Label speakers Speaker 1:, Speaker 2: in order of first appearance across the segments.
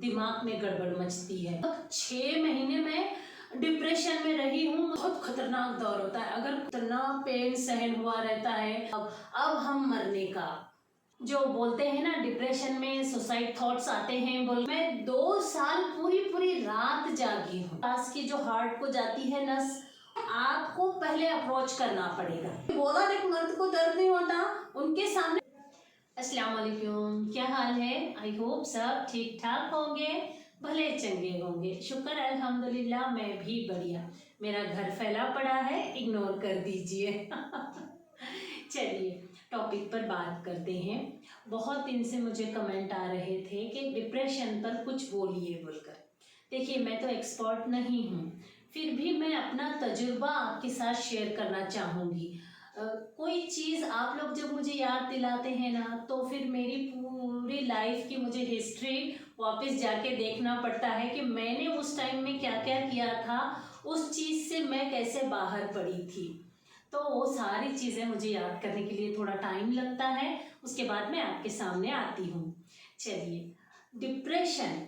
Speaker 1: दिमाग में गड़बड़ मचती है। 6 महीने में डिप्रेशन में रही हूँ। बहुत खतरनाक दौर होता है। अगर इतना पेन सहन हुआ रहता है, अब हम मरने का जो बोलते हैं ना, डिप्रेशन में सुसाइड थॉट्स आते हैं। मैं 2 साल पूरी रात जागी हूँ। पास की जो हार्ट को जाती है नस, आपको पहले अप्रोच करना पड़ेगा। बोला एक मर्द को दर्द नहीं होता उनके सामने। अस्सलाम वालेकुम, क्या हाल है? आई होप सब ठीक ठाक होंगे, भले चंगे होंगे। शुक्र अल्हम्दुलिल्लाह, मैं भी बढ़िया। मेरा घर फैला पड़ा है, इग्नोर कर दीजिए। चलिए टॉपिक पर बात करते हैं। बहुत दिन से मुझे कमेंट आ रहे थे कि डिप्रेशन पर कुछ बोलिए बोलकर। देखिए, मैं तो एक्सपर्ट नहीं हूँ, फिर भी मैं अपना तजुर्बा आपके साथ शेयर करना चाहूँगी। कोई चीज़ आप लोग जब मुझे याद दिलाते हैं ना, तो फिर मेरी पूरी लाइफ की मुझे हिस्ट्री वापस जाके देखना पड़ता है कि मैंने उस टाइम में क्या क्या किया था, उस चीज़ से मैं कैसे बाहर पड़ी थी। तो वो सारी चीज़ें मुझे याद करने के लिए थोड़ा टाइम लगता है, उसके बाद मैं आपके सामने आती हूँ। चलिए, डिप्रेशन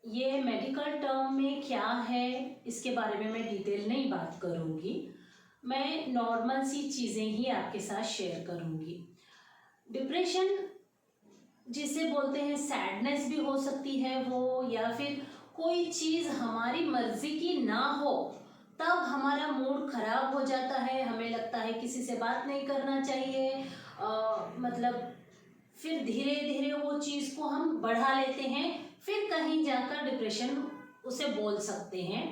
Speaker 1: ये मेडिकल टर्म में क्या है, इसके बारे में मैं डिटेल नहीं बात करूँगी। मैं नॉर्मल सी चीज़ें ही आपके साथ शेयर करूँगी। डिप्रेशन जिसे बोलते हैं, सैडनेस भी हो सकती है वो, या फिर कोई चीज़ हमारी मर्जी की ना हो तब हमारा मूड खराब हो जाता है, हमें लगता है किसी से बात नहीं करना चाहिए। मतलब फिर धीरे धीरे वो चीज़ को हम बढ़ा लेते हैं, फिर कहीं जाकर डिप्रेशन उसे बोल सकते हैं।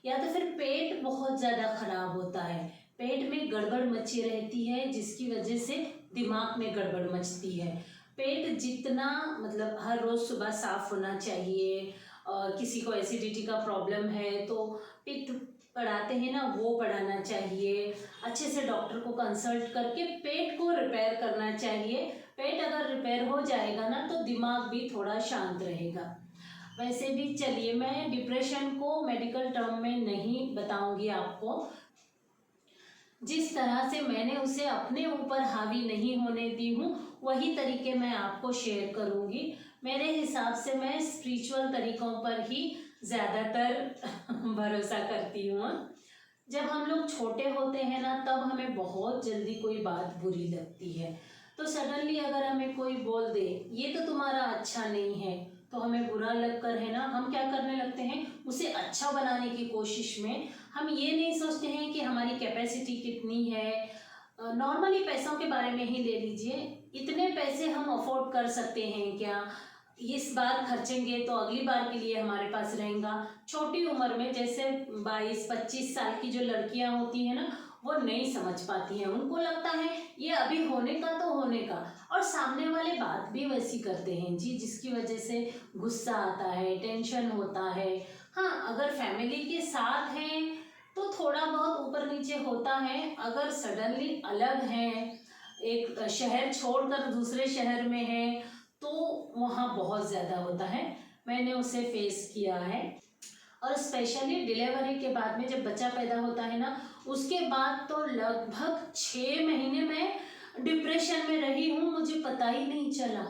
Speaker 1: या तो फिर पेट बहुत ज़्यादा खराब होता है, पेट में गड़बड़ मची रहती है, जिसकी वजह से दिमाग में गड़बड़ मचती है। पेट जितना मतलब हर रोज़ सुबह साफ होना चाहिए। और किसी को एसिडिटी का प्रॉब्लम है तो पित्त पढ़ाते हैं ना, वो पढ़ाना चाहिए। अच्छे से डॉक्टर को कंसल्ट करके पेट को रिपेयर करना चाहिए। पेट अगर रिपेयर हो जाएगा ना, तो दिमाग भी थोड़ा शांत रहेगा। वैसे भी चलिए, मैं डिप्रेशन को मेडिकल टर्म में नहीं बताऊंगी आपको। जिस तरह से मैंने उसे अपने ऊपर हावी नहीं होने दी हूँ, वही तरीके मैं आपको शेयर करूँगी। मेरे हिसाब से मैं स्पिरिचुअल तरीक़ों पर ही ज़्यादातर भरोसा करती हूँ। जब हम लोग छोटे होते हैं ना, तब हमें बहुत जल्दी कोई बात बुरी लगती है। तो सडनली अगर हमें कोई बोल दे ये तो तुम्हारा अच्छा नहीं है, तो हमें बुरा लग कर है ना, हम क्या करने लगते हैं, उसे अच्छा बनाने की कोशिश में। हम ये नहीं सोचते हैं कि हमारी कैपेसिटी कितनी है। नॉर्मली पैसों के बारे में ही ले लीजिए, इतने पैसे हम अफोर्ड कर सकते हैं क्या, इस बार खर्चेंगे तो अगली बार के लिए हमारे पास रहेगा। छोटी उम्र में जैसे 22-25 साल की जो लड़कियां होती हैं ना, वो नहीं समझ पाती हैं। उनको लगता है ये अभी होने का तो होने का, और सामने वाले बात भी वैसी करते हैं जी, जिसकी वजह से गुस्सा आता है, टेंशन होता है। हाँ, अगर फैमिली के साथ हैं तो थोड़ा बहुत ऊपर नीचे होता है। अगर सडनली अलग हैं, एक शहर छोड़कर दूसरे शहर में है, तो वहाँ बहुत ज़्यादा होता है। मैंने उसे फेस किया है। और स्पेशली डिलीवरी के बाद में, जब बच्चा पैदा होता है ना, उसके बाद तो लगभग 6 महीने में डिप्रेशन में रही हूँ, मुझे पता ही नहीं चला।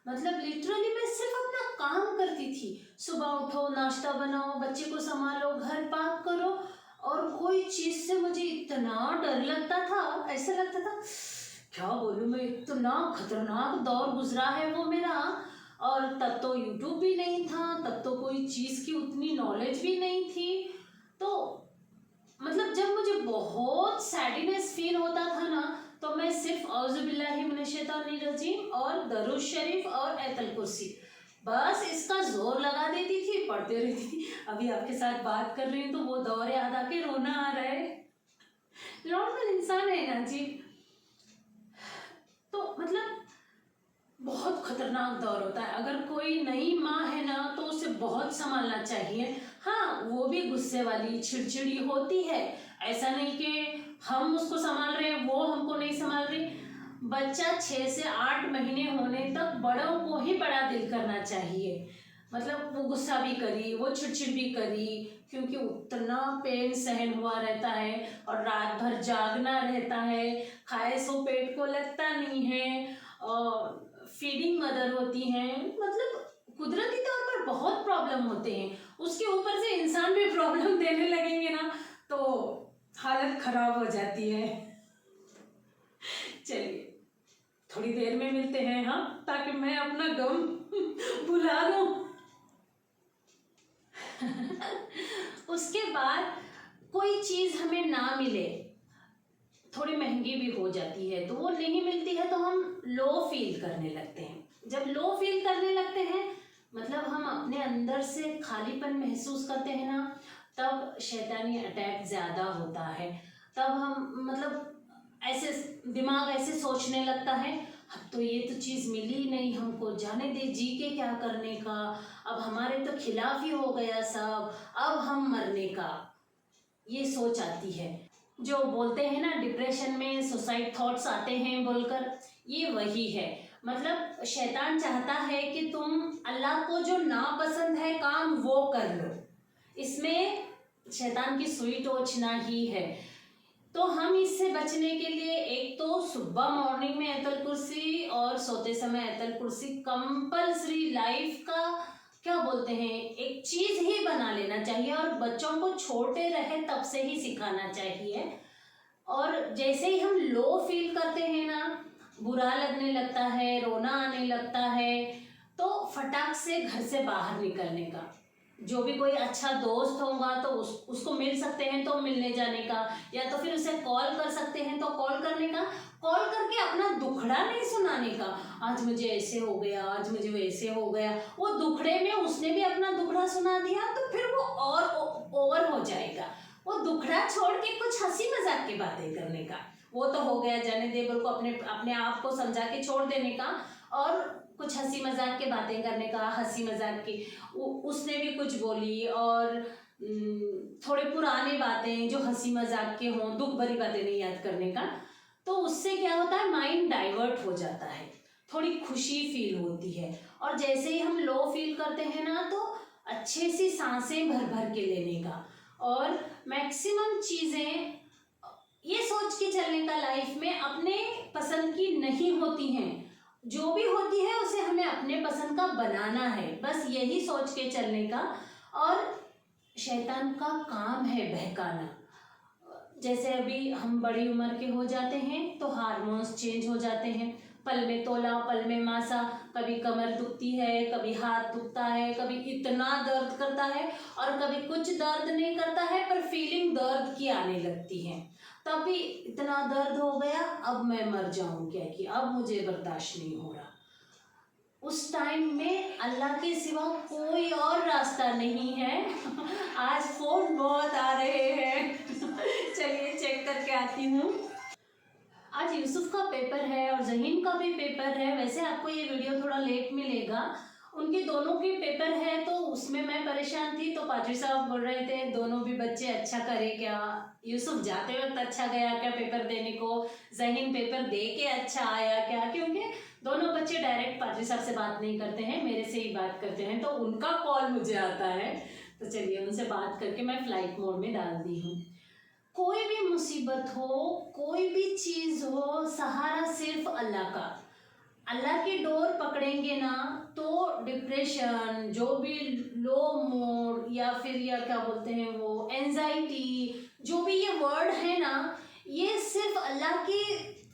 Speaker 1: मतलब लिटरली मैं सिर्फ अपना काम करती थी। सुबह उठो, नाश्ता बनाओ, बच्चे को संभालो, घर पाक करो, और कोई चीज़ से मुझे इतना डर लगता था, ऐसा लगता था क्या बोलूँ मैं, इतना खतरनाक दौर गुजरा है वो मेरा। और तब तो यूट्यूब भी नहीं था, तब तो कोई चीज़ की उतनी नॉलेज भी नहीं थी। तो मतलब जब मुझे बहुत सैडनेस फील होता था ना, तो मैं सिर्फ औज़ुबिल्लाहि मिनश्शैतानिर्रजीम और दरूद शरीफ और आयतुल कुर्सी, बस इसका जोर लगा देती थी, पढ़ते रहती थी। अभी आपके साथ बात कर रही हूँ तो वो दौर याद आके रोना आ रहा है। नॉर्मल इंसान है ना जी। तो मतलब बहुत खतरनाक दौर होता है। अगर कोई नई माँ है ना, तो उसे बहुत संभालना चाहिए। हाँ, वो भी गुस्से वाली, चिड़चिड़ी होती है। ऐसा नहीं कि हम उसको संभाल रहे हैं, वो हमको नहीं संभाल रही। बच्चा 6 से 8 महीने होने तक बड़ों को ही बड़ा दिल करना चाहिए। मतलब वो गुस्सा भी करी, वो चिड़चिड़ भी करी, क्योंकि उतना पेन सहन हुआ रहता है और रात भर जागना रहता है। खाए सो पेट को लगता नहीं है, और फीडिंग मदर होती हैं। मतलब कुदरती तौर पर बहुत प्रॉब्लम खत्म होते हैं, उसके ऊपर से इंसान भी प्रॉब्लम देने लगेंगे ना तो हालत खराब हो जाती है। चलिए थोड़ी देर में मिलते हैं हाँ, ताकि मैं अपना गम भुला दूं। उसके बाद कोई चीज हमें ना मिले, थोड़ी महंगी भी हो जाती है तो वो नहीं मिलती है तो हम लो फील करने लगते हैं। जब लो फील करने लगते हैं मतलब हम अपने अंदर से खालीपन महसूस करते हैं ना, तब शैतानी अटैक ज़्यादा होता है। तब हम मतलब ऐसे दिमाग ऐसे सोचने लगता है अब तो ये तो चीज़ मिली ही नहीं हमको, जाने दे जी के क्या करने का, अब हमारे तो खिलाफ ही हो गया सब, अब हम मरने का, ये सोच आती है। जो बोलते हैं ना डिप्रेशन में सुसाइड थॉट्स आते हैं बोलकर, ये वही है। मतलब शैतान चाहता है कि तुम अल्लाह को जो नापसंद है काम वो कर लो, इसमें शैतान की सुई टोचना ही है। तो हम इससे बचने के लिए एक तो सुबह मॉर्निंग में आयतल कुर्सी और सोते समय आयतल कुर्सी कंपल्सरी लाइफ का क्या बोलते हैं एक चीज ही बना लेना चाहिए, और बच्चों को छोटे रहे तब से ही सिखाना चाहिए। और जैसे ही हम लो फील करते हैं ना, बुरा लगने लगता है, रोना आने लगता है, तो फटाक से घर से बाहर निकलने का, जो भी कोई अच्छा दोस्त होगा तो उसको मिल सकते हैं तो मिलने जाने का, या तो फिर उसे कॉल कर सकते हैं तो कॉल करने का, कॉल करके अपना दुखड़ा नहीं सुनाने का, आज मुझे ऐसे हो गया, आज मुझे वैसे हो गया। वो दुखड़े में उसने भी अपना दुखड़ा सुना दिया तो फिर वो और ओवर हो जाएगा। वो दुखड़ा छोड़ के कुछ हंसी मजाक की बातें करने का, वो तो हो गया, जाने दे बोल को अपने आप को समझा के छोड़ देने का, और कुछ हंसी मजाक की बातें करने का, हंसी मजाक की उसने भी कुछ बोली, और थोड़े पुराने बातें जो हंसी मजाक के हों, दुख भरी बातें नहीं याद करने का। तो उससे क्या होता है माइंड डाइवर्ट हो जाता है, थोड़ी खुशी फील होती है। और जैसे ही हम लो फील करते हैं ना तो अच्छे सी सांसें भर भर के लेने का, और मैक्सिमम चीज़ें ये सोच के चलने का लाइफ में अपने पसंद की नहीं होती हैं, जो भी होती है उसे हमें अपने पसंद का बनाना है, बस यही सोच के चलने का। और शैतान का काम है बहकाना। जैसे अभी हम बड़ी उम्र के हो जाते हैं तो हार्मोन्स चेंज हो जाते हैं, पल में तोला पल में मासा, कभी कमर दुखती है, कभी हाथ दुखता है, कभी इतना दर्द करता है, और कभी कुछ दर्द नहीं करता है पर फीलिंग दर्द की आने लगती है। तभी इतना दर्द हो गया अब मैं मर जाऊं क्या, कि अब मुझे बर्दाश्त नहीं हो रहा। उस टाइम में अल्लाह के सिवा कोई और रास्ता नहीं है। आज फोन बहुत आ रहे हैं। चलिए चेक करके आती हूँ। आज यूसुफ का पेपर है और जहीन का भी पेपर है। वैसे आपको ये वीडियो थोड़ा लेट मिलेगा, उनके दोनों के पेपर है तो उसमें मैं परेशान थी। तो पादरी साहब बोल रहे थे दोनों भी बच्चे अच्छा करे क्या, यूसुफ जाते वक्त अच्छा गया क्या पेपर देने को, जहीन पेपर दे के अच्छा आया क्या, क्योंकि दोनों बच्चे डायरेक्ट पादरी साहब से बात नहीं करते हैं, मेरे से ही बात करते हैं, तो उनका कॉल मुझे आता है। तो चलिए उनसे बात करके मैं फ्लाइट मोड में डाल दी हूँ। कोई भी मुसीबत हो, कोई भी चीज़ हो, सहारा सिर्फ अल्लाह का। अल्लाह की डोर पकड़ेंगे ना तो डिप्रेशन, जो भी लो मूड या फिर या क्या बोलते हैं वो एंजाइटी, जो भी ये वर्ड है ना, ये सिर्फ अल्लाह की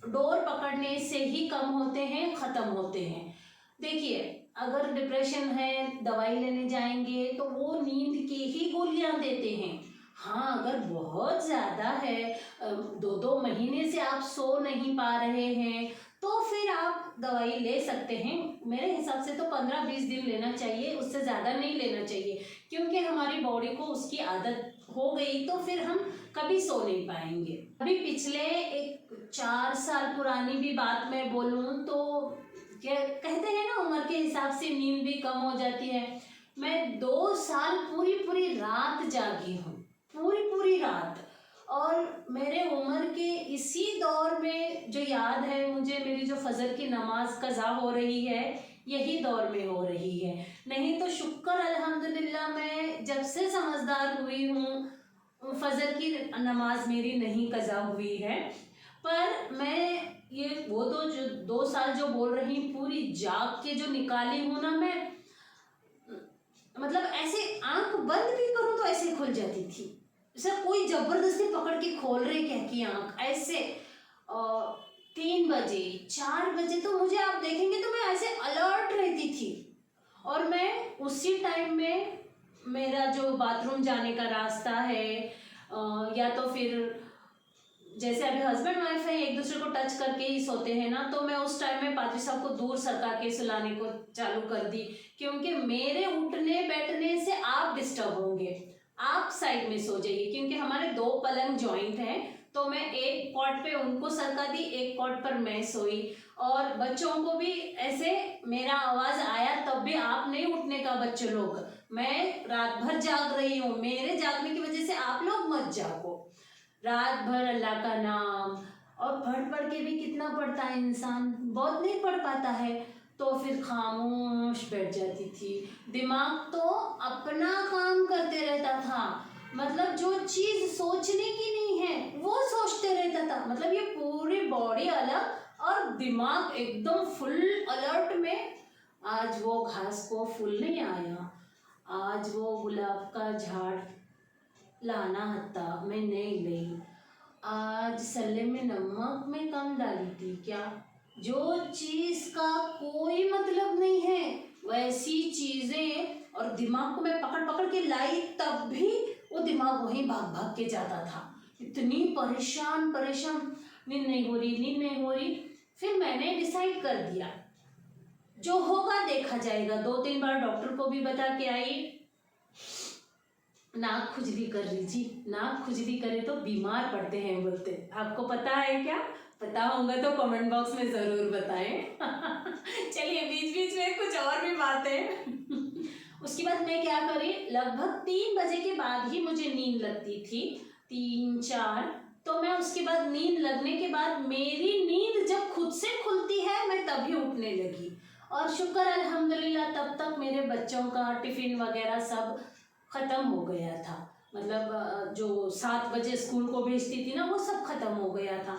Speaker 1: डोर पकड़ने से ही कम होते हैं, ख़त्म होते हैं। देखिए अगर डिप्रेशन है दवाई लेने जाएंगे तो वो नींद की ही गोलियां देते हैं। हाँ अगर बहुत ज़्यादा है, 2-2 महीने से आप सो नहीं पा रहे हैं तो फिर आप दवाई ले सकते हैं। मेरे हिसाब से तो 15-20 दिन लेना चाहिए, उससे ज़्यादा नहीं लेना चाहिए, क्योंकि हमारी बॉडी को उसकी आदत हो गई तो फिर हम कभी सो नहीं पाएंगे। अभी पिछले एक 4 साल पुरानी भी बात मैं बोलूँ तो क्या कहते हैं ना उम्र के हिसाब से नींद भी कम हो जाती है। मैं 2 साल पूरी पूरी रात जागी हूँ, पूरी पूरी रात। और मेरे उम्र के इसी दौर में जो याद है मुझे, मेरी जो फजर की नमाज कज़ा हो रही है यही दौर में हो रही है। नहीं तो शुक्र अल्हम्दुलिल्लाह मैं जब से समझदार हुई हूँ फजर की नमाज मेरी नहीं कज़ा हुई है। पर मैं ये वो जो 2 साल जो बोल रही पूरी जाग के जो निकाली हूँ ना मैं, मतलब ऐसे बंद भी करूं तो ऐसे खुल जाती थी, जैसे कोई जबरदस्ती पकड़ के खोल रहे क्या की आंख ऐसे। 3 बजे 4 बजे तो मुझे आप देखेंगे तो मैं ऐसे अलर्ट रहती थी। और मैं उसी टाइम में मेरा जो बाथरूम जाने का रास्ता है या तो फिर जैसे अभी हस्बैंड वाइफ है एक दूसरे को टच करके ही सोते हैं ना, तो मैं उस टाइम में पादरी साहब को दूर सरका के सुलाने को चालू कर दी, क्योंकि मेरे उठने बैठने से आप डिस्टर्ब होंगे, आप साइड में सो जाइए, क्योंकि हमारे 2 पलंग जॉइंट हैं। तो मैं एक कॉट पे उनको सरका दी, एक कॉट पर मैं सोई। और बच्चों को भी ऐसे मेरा आवाज आया तब भी आप नहीं उठने का बच्चे लोग, मैं रात भर जाग रही हूँ, मेरे जागने की वजह से आप लोग मत जागो। रात भर अल्लाह का नाम, और पढ़ पढ़ के भी कितना पढ़ता है इंसान, बहुत नहीं पढ़ पाता है, तो फिर खामोश बैठ जाती थी। दिमाग तो अपना काम करते रहता था, मतलब जो चीज सोचने की नहीं है वो सोचते रहता था, मतलब ये पूरी बॉडी अलग और दिमाग एकदम फुल अलर्ट में। आज वो घास को फूल नहीं आया, आज वो गुलाब का झाड़ लाना हत्ता मैं नहीं ली, आज सल्ले में नमक में कम डाली थी क्या। जो चीज का कोई मतलब नहीं है वैसी चीजें, और दिमाग को मैं पकड़ पकड़ के लाई तब भी वो दिमाग वहीं भाग भाग के जाता था। इतनी परेशान परेशान, नींद नहीं हो रही, नींद नहीं हो रही। फिर मैंने डिसाइड कर दिया जो होगा देखा जाएगा। 2-3 बार डॉक्टर को भी बता के आई, नाक खुजली कर लीजिए, नाक खुजली करे तो बीमार पड़ते हैं बोलते। आपको पता है क्या? पता होगा तो कमेंट बॉक्स में ज़रूर बताएं। चलिए बीच बीच में कुछ और भी बातें। उसके बाद मैं क्या करी, लगभग 3 बजे के बाद ही मुझे नींद लगती थी, 3-4। तो मैं उसके बाद नींद लगने के बाद मेरी नींद जब खुद से खुलती है मैं तभी उठने लगी। और शुक्र अल्हम्दुलिल्लाह तब तक मेरे बच्चों का टिफ़िन वगैरह सब ख़त्म हो गया था, मतलब जो 7 बजे स्कूल को भेजती थी ना वो सब ख़त्म हो गया था।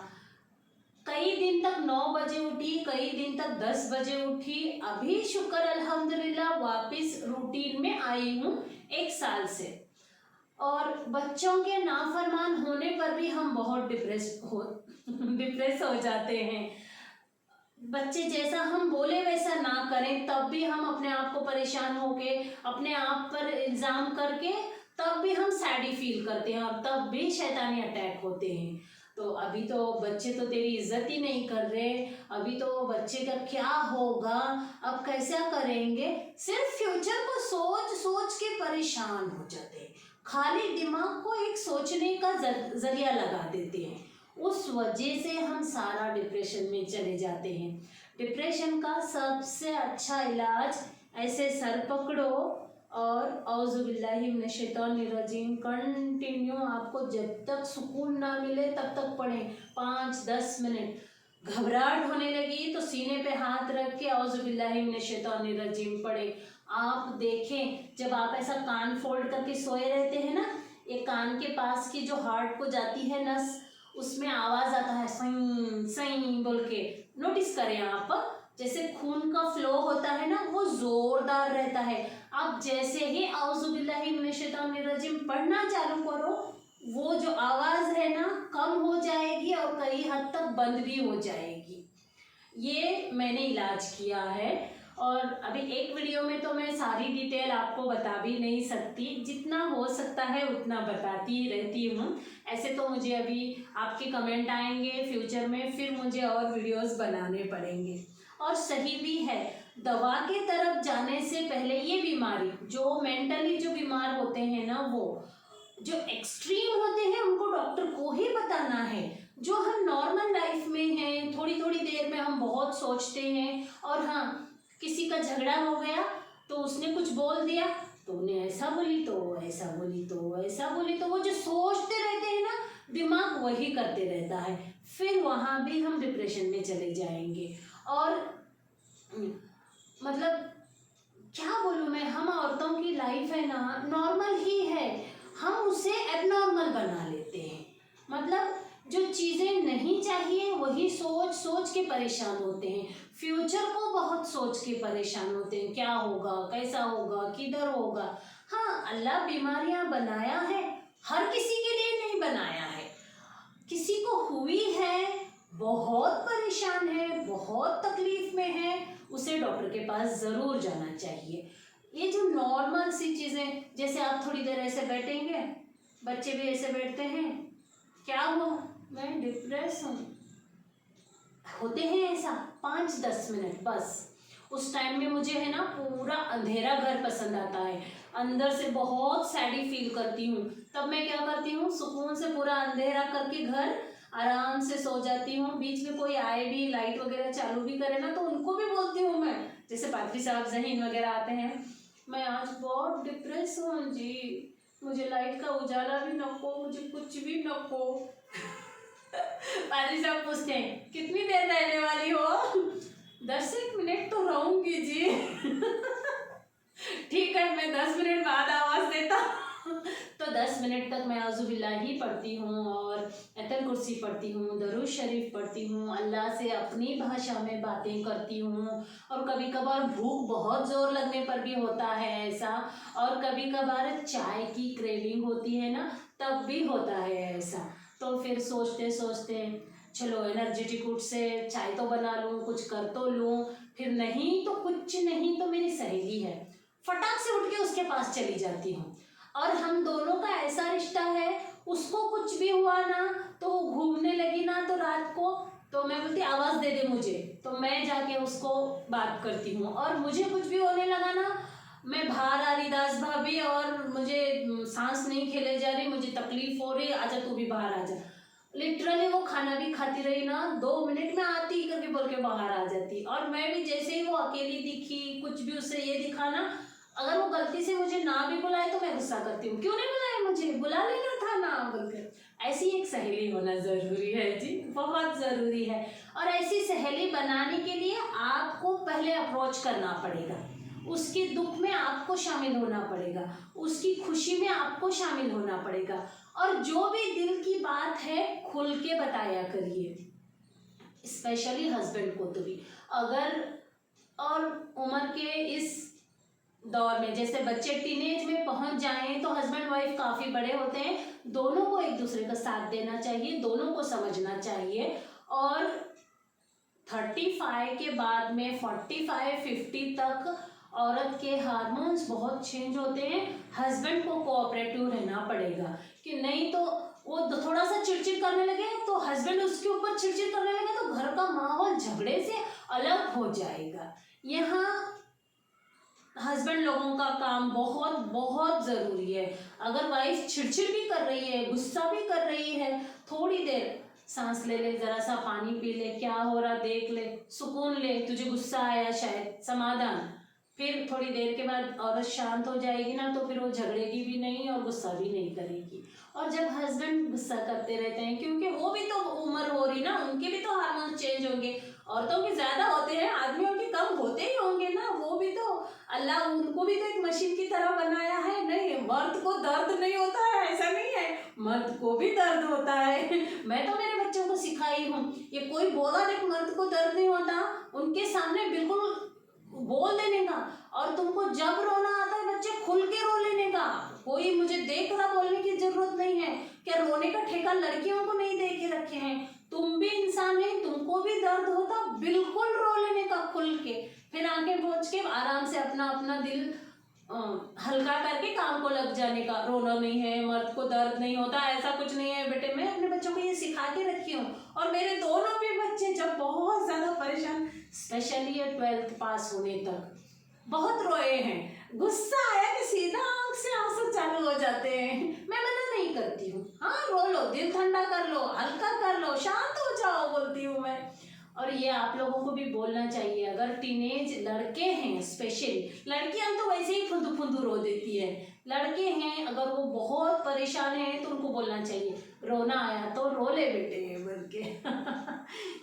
Speaker 1: कई दिन तक 9 बजे उठी, कई दिन तक 10 बजे उठी। अभी शुक्र अल्हम्दुलिल्लाह वापस रूटीन में आई हूँ 1 साल से। और बच्चों के नाफरमान होने पर भी हम बहुत डिप्रेस हो जाते हैं। बच्चे जैसा हम बोले वैसा ना करें तब भी हम अपने आप को परेशान होके अपने आप पर इल्ज़ाम करके तब भी हम सैड फील करते हैं, और तब भी शैतानी अटैक होते हैं। तो अभी तो बच्चे तो तेरी इज्जत ही नहीं कर रहे, अभी तो बच्चे का क्या होगा, अब कैसा करेंगे, सिर्फ फ्यूचर को सोच सोच के परेशान हो जाते हैं। खाली दिमाग को एक सोचने का जरिया लगा देते हैं, उस वजह से हम सारा डिप्रेशन में चले जाते हैं। डिप्रेशन का सबसे अच्छा इलाज ऐसे सर पकड़ो और औज़ुबिल्लाहि मिनश्शैतानिर्रजीम कंटिन्यू, आपको जब तक सुकून ना मिले तब तक पढ़ें 5-10 मिनट। घबराहट होने लगी तो सीने पे हाथ रख के औज़ुबिल्लाहि मिनश्शैतानिर्रजीम पढ़ें। आप देखें जब आप ऐसा कान फोल्ड करके सोए रहते हैं ना, ये कान के पास की जो हार्ट को जाती है नस, उसमें आवाज आता है सई सई बोल के, नोटिस करें आप। जैसे खून का फ्लो होता है ना वो जोरदार रहता है। आप जैसे ही औज़ुबिल्लाहि मिनश्शैतानिर्रजीम पढ़ना चालू करो, वो जो आवाज है ना कम हो जाएगी और कई हद तक बंद भी हो जाएगी। ये मैंने इलाज किया है। और अभी एक वीडियो में तो मैं सारी डिटेल आपको बता भी नहीं सकती, जितना हो सकता है उतना बताती ही रहती हूँ। ऐसे तो मुझे अभी आपके कमेंट आएंगे फ्यूचर में, फिर मुझे और वीडियोस बनाने पड़ेंगे। और सही भी है, दवा के तरफ जाने से पहले ये बीमारी जो मेंटली जो बीमार होते हैं ना, वो जो एक्सट्रीम होते हैं उनको डॉक्टर को ही बताना है। जो हम नॉर्मल लाइफ में हैं, थोड़ी थोड़ी देर में हम बहुत सोचते हैं, और हाँ किसी का झगड़ा हो गया तो उसने कुछ बोल दिया तो उन्हें ऐसा बोली तो ऐसा बोली तो ऐसा बोली, तो वो जो सोचते रहते हैं ना दिमाग वही करते रहता है, फिर वहाँ भी हम डिप्रेशन में चले जाएंगे। और मतलब क्या बोलूँ मैं, हम औरतों की लाइफ है ना नॉर्मल ही है, हम उसे एबनॉर्मल बना लेते हैं। मतलब जो चीज़ें नहीं चाहिए वही सोच सोच के परेशान होते हैं, फ्यूचर को बहुत सोच के परेशान होते हैं, क्या होगा, कैसा होगा, किधर होगा। हाँ, अल्लाह बीमारियां बनाया है, हर किसी के लिए नहीं बनाया है। किसी को हुई है, बहुत परेशान है, बहुत तकलीफ में है, उसे डॉक्टर के पास ज़रूर जाना चाहिए। ये जो नॉर्मल सी चीज़ें, जैसे आप थोड़ी देर ऐसे बैठेंगे, बच्चे भी ऐसे बैठते हैं, क्या हुआ, मैं डिप्रेस हूँ, होते हैं ऐसा 5-10 मिनट बस। उस टाइम में मुझे है ना पूरा अंधेरा घर पसंद आता है, अंदर से बहुत सैडी फील करती हूँ। तब मैं क्या करती हूँ, सुकून से पूरा अंधेरा करके घर आराम से सो जाती हूँ। बीच में कोई आए भी, लाइट वगैरह चालू भी करे ना, तो उनको भी बोलती हूँ मैं, जैसे पादरी साहब जहीन वगैरह आते हैं, मैं आज बहुत डिप्रेस हूँ जी, मुझे लाइट का उजाला भी नको, मुझे कुछ भी नको। पादरी साहब पूछते हैं कितनी देर रहने वाली हो, 10 मिनट तो रहूंगी जी। ठीक है, मैं 10 मिनट बाद आवाज देता। तो 10 मिनट तक मैं औज़ुबिल्लाही पढ़ती हूँ और आयतुल कुर्सी पढ़ती हूँ, दरूद शरीफ पढ़ती हूँ, अल्लाह से अपनी भाषा में बातें करती हूँ। और कभी कभार भूख बहुत ज़ोर लगने पर भी होता है ऐसा, और कभी कभार चाय की क्रेविंग होती है ना, तब भी होता है ऐसा। तो फिर सोचते सोचते चलो एनर्जेटिक फूड से चाय तो बना लूँ, कुछ कर तो लूँ, फिर नहीं तो कुछ नहीं तो मेरी सहेली है, फटाक से उठ के उसके पास चली जाती हूँ। और हम दोनों का ऐसा रिश्ता है, उसको कुछ भी हुआ ना तो वो घूमने लगी ना, तो रात को तो मैं बोलती आवाज़ दे दे मुझे, तो मैं जाके उसको बात करती हूँ। और मुझे कुछ भी होने लगा ना, मैं बाहर आ रही दास भाभी और मुझे सांस नहीं खेले जा रही, मुझे तकलीफ हो रही, आजा तू भी बाहर आ जा। लिटरली वो खाना भी खाती रही ना, 2 मिनट में आती करके बोल के बाहर आ जाती। और मैं भी जैसे ही वो अकेली दिखी, कुछ भी उससे ये दिखा ना, अगर वो गलती से मुझे ना भी बुलाए तो मैं गुस्सा करती हूँ, क्यों नहीं बुलाया, मुझे बुला लेना था ना बोलकर। ऐसी एक सहेली होना ज़रूरी है जी, बहुत ज़रूरी है। और ऐसी सहेली बनाने के लिए आपको पहले अप्रोच करना पड़ेगा, उसके दुख में आपको शामिल होना पड़ेगा, उसकी खुशी में आपको शामिल होना पड़ेगा। और जो भी दिल की बात है खुल के बताया करिए, स्पेशली हस्बैंड को तो भी। अगर और उम्र के इस दौर में, जैसे बच्चे टीनेज में पहुंच जाएं, तो हस्बैंड वाइफ काफ़ी बड़े होते हैं, दोनों को एक दूसरे का साथ देना चाहिए, दोनों को समझना चाहिए। और 35 के बाद में 45-50 तक औरत के हार्मोन्स बहुत चेंज होते हैं, हस्बैंड को कोऑपरेटिव रहना पड़ेगा, कि नहीं तो वो थोड़ा सा चिड़चिड़ करने लगे तो हस्बैंड उसके ऊपर चिड़चिड़ करने लगे तो घर का माहौल झगड़े से अलग हो जाएगा। यहाँ हस्बैंड लोगों का काम बहुत बहुत ज़रूरी है। अगर वाइफ चिड़चिड़ भी कर रही है, गुस्सा भी कर रही है, थोड़ी देर सांस ले ले, ज़रा सा पानी पी ले, क्या हो रहा देख ले, सुकून ले, तुझे गुस्सा आया शायद, समाधान। फिर थोड़ी देर के बाद औरत शांत हो जाएगी ना, तो फिर वो झगड़ेगी भी नहीं और गुस्सा भी नहीं करेगी। और जब हस्बैंड गुस्सा करते रहते हैं, क्योंकि वो भी तो उम्र हो रही ना, उनके भी तो हार्मोन चेंज होंगे, औरतों के ज़्यादा होते हैं, आदमियों के कम होते ही होंगे ना, वो भी तो अल्लाह उनको भी तो एक मशीन की तरह बनाया है। नहीं, मर्द को दर्द नहीं होता है ऐसा नहीं है, मर्द को भी दर्द होता है। मैं तो मेरे बच्चों को सिखाई हूँ, ये कोई बोला नहीं मर्द को दर्द नहीं होता, उनके सामने बिल्कुल बोल देने का। और तुमको जब रोना आता है बच्चे खुल के रो लेने का, कोई मुझे देख रहा बोलने की जरूरत नहीं है। क्या रोने का ठेका लड़कियों को नहीं दे के रखे हैं? तुम भी इंसान है, तुमको भी दर्द होता, बिल्कुल रो लेने का खुल के। फिर आंखें पोंछ के आराम से अपना अपना दिल हल्का करके काम को लग जाने का। रोना नहीं है, मर्द को दर्द नहीं होता, ऐसा कुछ नहीं है बेटे। मैं अपने बच्चों को ये सिखा के रखी हूँ। और मेरे दोनों भी बच्चे जब बहुत ज़्यादा परेशान, स्पेशली 12th पास होने तक बहुत रोए हैं। गुस्सा आया कि सीधा आंख से आंसू चालू हो जाते हैं। मैं मना नहीं करती हूँ, हाँ रो लो, दिल ठंडा कर लो, हल्का कर लो, शांत हो जाओ बोलती हूँ मैं। और ये आप लोगों को भी बोलना चाहिए, अगर टीनेज लड़के हैं, स्पेशली लड़कियां तो वैसे ही फुंदू फुंदू रो देती है, लड़के हैं अगर वो बहुत परेशान हैं तो उनको बोलना चाहिए रोना आया तो रो ले बेटे बोल के।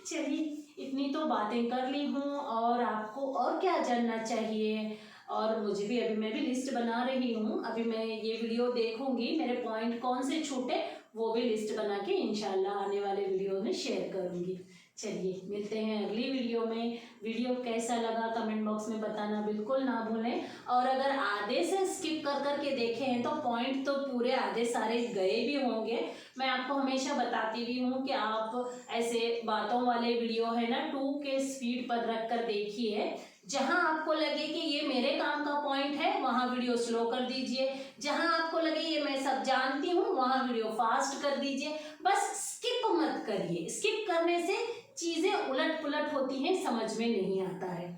Speaker 1: चलिए, इतनी तो बातें कर ली हूँ, और आपको और क्या जानना चाहिए? और मुझे भी, अभी मैं भी लिस्ट बना रही हूँ, अभी मैं ये वीडियो देखूंगी, मेरे पॉइंट कौन से छूटे वो भी लिस्ट बना के इंशाल्लाह आने वाले वीडियो में शेयर करूँगी। चलिए मिलते हैं अगली वीडियो में। वीडियो कैसा लगा कमेंट बॉक्स में बताना बिल्कुल ना भूलें। और अगर आधे से स्किप कर कर के देखे हैं तो पॉइंट तो पूरे आधे सारे गए भी होंगे। मैं आपको हमेशा बताती भी हूँ कि आप ऐसे बातों वाले वीडियो है ना 2 के स्पीड पर रख कर देखिए। जहां आपको लगे कि ये मेरे काम का पॉइंट है वहां वीडियो स्लो कर दीजिए, जहां आपको लगे ये मैं सब जानती हूँ वहां वीडियो फास्ट कर दीजिए। बस स्किप मत करिए, स्किप करने से चीजें उलट पुलट होती हैं, समझ में नहीं आता है।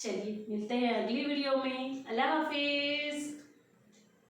Speaker 1: चलिए मिलते हैं अगली वीडियो में। अल्लाह हाफिज।